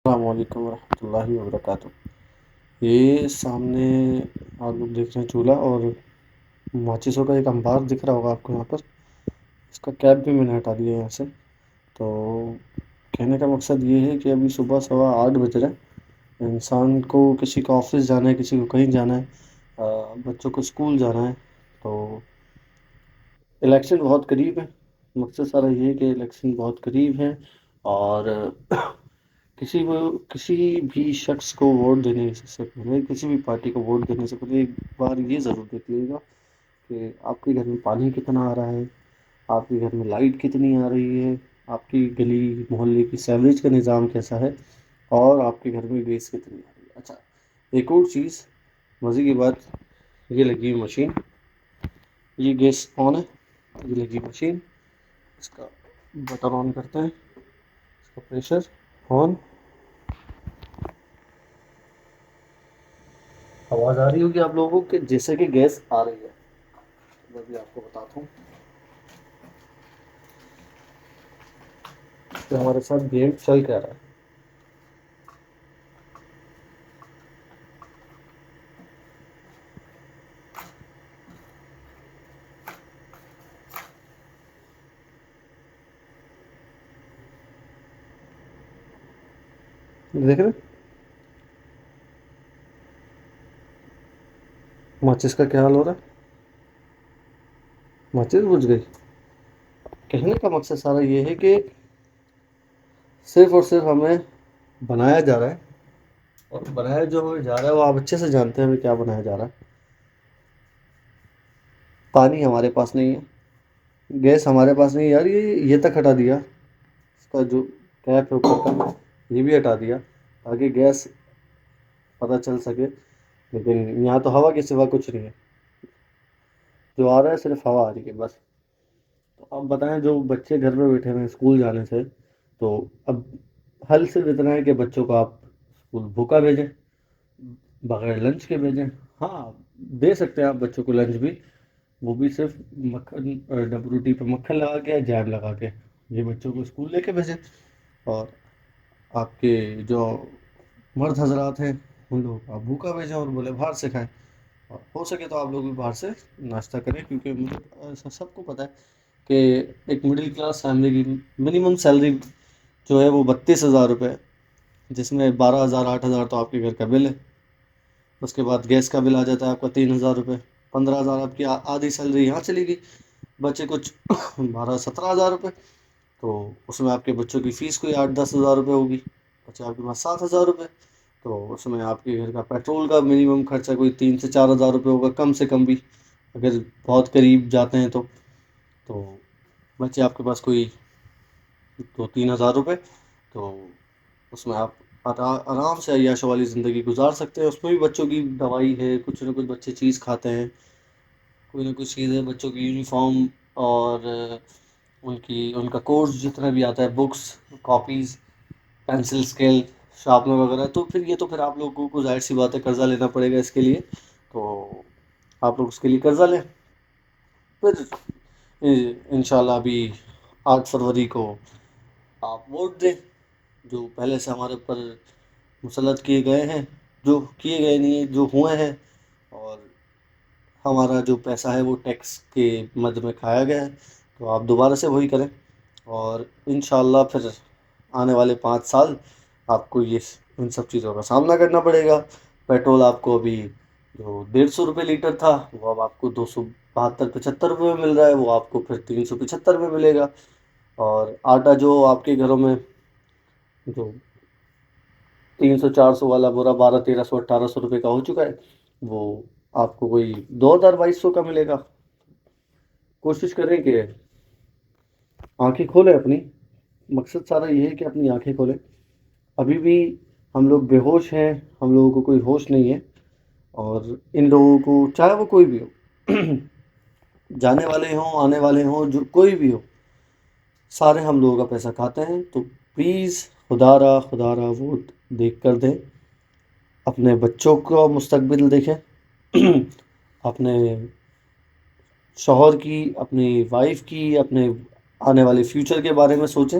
السلام علیکم ورحمۃ اللہ وبرکاتہ۔ یہ سامنے آپ لوگ دیکھ رہے ہیں چولہا، اور ماچسوں کا ایک انبار دکھ رہا ہوگا آپ کو یہاں پر۔ اس کا کیپ بھی میں نے ہٹا دیا یہاں سے۔ تو کہنے کا مقصد یہ ہے کہ ابھی صبح 8:15 بج رہے ہیں، انسان کو کسی کو آفس جانا ہے، کسی کو کہیں جانا ہے، بچوں کو اسکول جانا ہے۔ تو الیکشن بہت قریب ہے۔ مقصد سارا یہ ہے کہ الیکشن بہت قریب ہے، اور کسی بھی شخص کو ووٹ دینے سے پہلے، کسی بھی پارٹی کو ووٹ دینے سے پہلے ایک بار یہ ضرور دیکھ لیے گا کہ آپ کے گھر میں پانی کتنا آ رہا ہے، آپ کے گھر میں لائٹ کتنی آ رہی ہے، آپ کی گلی محلے کی سیوریج کا نظام کیسا ہے، اور آپ کے گھر میں گیس کتنی آ رہی ہے۔ اچھا، ایک اور چیز مزے کی بات، یہ لگی ہوئی مشین، یہ گیس آن ہے، یہ لگی مشین، اس کا بٹن آن کرتے ہیں، اس کا پریشر آن، آواز آ رہی ہوگی آپ لوگوں کو کہ جیسے کہ گیس آ رہی ہے۔ میں بھی آپ کو بتاتا ہوں کہ ہمارے ساتھ گیم چل کیا رہا ہے، دیکھ رہے ہیں؟ ماچس کا کیا حال ہو رہا ہے؟ ماچس بجھ گئی۔ کہنے کا مقصد سارا یہ ہے کہ صرف اور صرف ہمیں بنایا جا رہا ہے، اور بنایا جو ہمیں جا رہا ہے وہ آپ اچھے سے جانتے ہیں ہمیں کیا بنایا جا رہا ہے۔ پانی ہمارے پاس نہیں ہے، گیس ہمارے پاس نہیں ہے، یار یہ تک ہٹا دیا، اس کا جو کیپ ہے اوپر کا یہ بھی ہٹا دیا تاکہ گیس پتہ چل سکے، لیکن یہاں تو ہوا کے سوا کچھ نہیں ہے، جو آ رہا ہے صرف ہوا آ رہی ہے بس۔ تو اب بتائیں، جو بچے گھر میں بیٹھے ہوئے ہیں اسکول جانے سے، تو اب حل صرف اتنا ہے کہ بچوں کو آپ اسکول بھوکا بھیجیں، بغیر لنچ کے بھیجیں۔ ہاں، دے سکتے ہیں آپ بچوں کو لنچ بھی، وہ بھی صرف مکھن، ڈب روٹی پہ مکھن لگا کے یا جیم لگا کے، یہ بچوں کو اسکول لے کے بھیجیں۔ اور آپ کے جو مرد حضرات ہیں ان لوگوں کو آپ بھوکا بھیجیں اور بولے باہر سے کھائیں، اور ہو سکے تو آپ لوگ بھی باہر سے ناشتہ کریں، کیونکہ مجھے سب کو پتہ ہے کہ ایک مڈل کلاس فیملی کی منیمم سیلری جو ہے وہ 32,000 روپے ہے، جس میں 12,000 8,000 تو آپ کے گھر کا بل ہے، اس کے بعد گیس کا بل آ جاتا ہے آپ کا 3,000 روپے، 15,000 آپ کی آدھی سیلری یہاں چلی گئی، بچے کچھ 12 17 ہزار روپے، تو اس میں آپ کے بچوں کی فیس کوئی 8 10 ہزار روپے ہوگی، بچے آپ کے پاس 7,000 روپے، تو اس میں آپ کے گھر کا پیٹرول کا منیمم خرچہ کوئی 3 سے 4 ہزار روپے ہوگا، کم سے کم بھی، اگر بہت قریب جاتے ہیں تو بچے آپ کے پاس کوئی 2 3 ہزار روپے، تو اس میں آپ آرام سے عیاشوں والی زندگی گزار سکتے ہیں۔ اس میں بھی بچوں کی دوائی ہے، کچھ نہ کچھ بچے چیز کھاتے ہیں، کوئی نہ کچھ چیز ہے، بچوں کی یونیفارم، اور ان کا کورس جتنا بھی آتا ہے، books, copies, pencil scale, sharpener وغیرہ، تو پھر یہ تو پھر آپ لوگوں کو ظاہر سی بات ہے قرضہ لینا پڑے گا اس کے لیے، تو آپ لوگ اس کے لیے قرضہ لیں، پھر انشاءاللہ ابھی 8 فروری کو آپ ووٹ دیں، جو پہلے سے ہمارے اوپر مسلط کیے گئے ہیں، جو کیے گئے نہیں ہیں، جو ہوئے ہیں، اور ہمارا جو پیسہ ہے وہ ٹیکس کے مد میں کھایا گیا ہے، تو آپ دوبارہ سے وہی کریں، اور انشاءاللہ پھر آنے والے 5 سال آپ کو ان سب چیزوں کا سامنا کرنا پڑے گا۔ پیٹرول آپ کو ابھی جو 150 روپے لیٹر تھا وہ اب آپ کو 272 75 روپے میں مل رہا ہے، وہ آپ کو پھر 375 میں ملے گا، اور آٹا جو آپ کے گھروں میں جو 300 400 والا بورا 12 1300 1800 روپے کا ہو چکا ہے، وہ آپ کو کوئی 2,000 2200 کا ملے گا۔ کوشش کریں کہ آنکھیں کھولیں اپنی، مقصد سارا یہ ہے کہ اپنی آنکھیں کھولیں، ابھی بھی ہم لوگ بے ہوش ہیں، ہم لوگوں کو کوئی ہوش نہیں ہے، اور ان لوگوں کو چاہے وہ کوئی بھی ہو، جانے والے ہوں آنے والے ہوں، جو کوئی بھی ہو، سارے ہم لوگوں کا پیسہ کھاتے ہیں، تو پلیز خدا را ووٹ دیکھ کر دیں، اپنے بچوں کا مستقبل دیکھیں، اپنے شوہر کی، اپنی وائف کی، اپنے آنے والے فیوچر کے بارے میں سوچیں،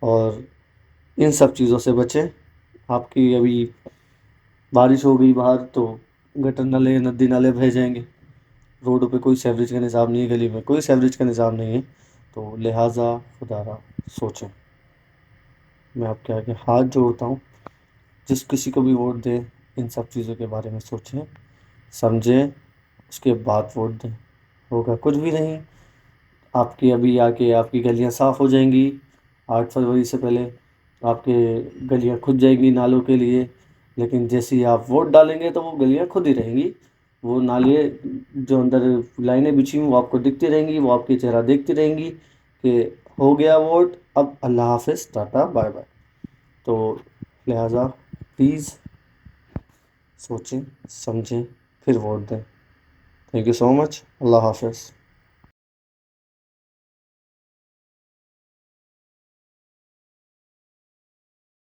اور ان سب چیزوں سے بچیں۔ آپ کی ابھی بارش ہو گئی باہر تو گٹر نالے ندی نالے بہہ جائیں گے، روڈوں پہ کوئی سیوریج کا نظام نہیں ہے، گلی میں کوئی سیوریج کا نظام نہیں ہے، تو لہٰذا خدا را سوچیں۔ میں آپ کے آگے ہاتھ جوڑتا ہوں، جس کسی کو بھی ووٹ دیں ان سب چیزوں کے بارے میں سوچیں، سمجھیں، اس کے بعد ووٹ دیں۔ ہوگا کچھ بھی نہیں، آپ کی ابھی آ کے آپ کی گلیاں صاف ہو جائیں گی، 8 فروری سے پہلے آپ کے گلیاں کھد جائیں گی نالوں کے لیے، لیکن جیسے ہی آپ ووٹ ڈالیں گے تو وہ گلیاں خود ہی رہیں گی، وہ نالے جو اندر لائنیں بچھی ہوں وہ آپ کو دکھتی رہیں گی، وہ آپ کی چہرہ دیکھتی رہیں گی کہ ہو گیا ووٹ، اب اللہ حافظ، ٹاٹا بائے بائے۔ تو لہٰذا پلیز سوچیں، سمجھیں، پھر ووٹ دیں۔ تھینک یو سو مچ، اللہ حافظ۔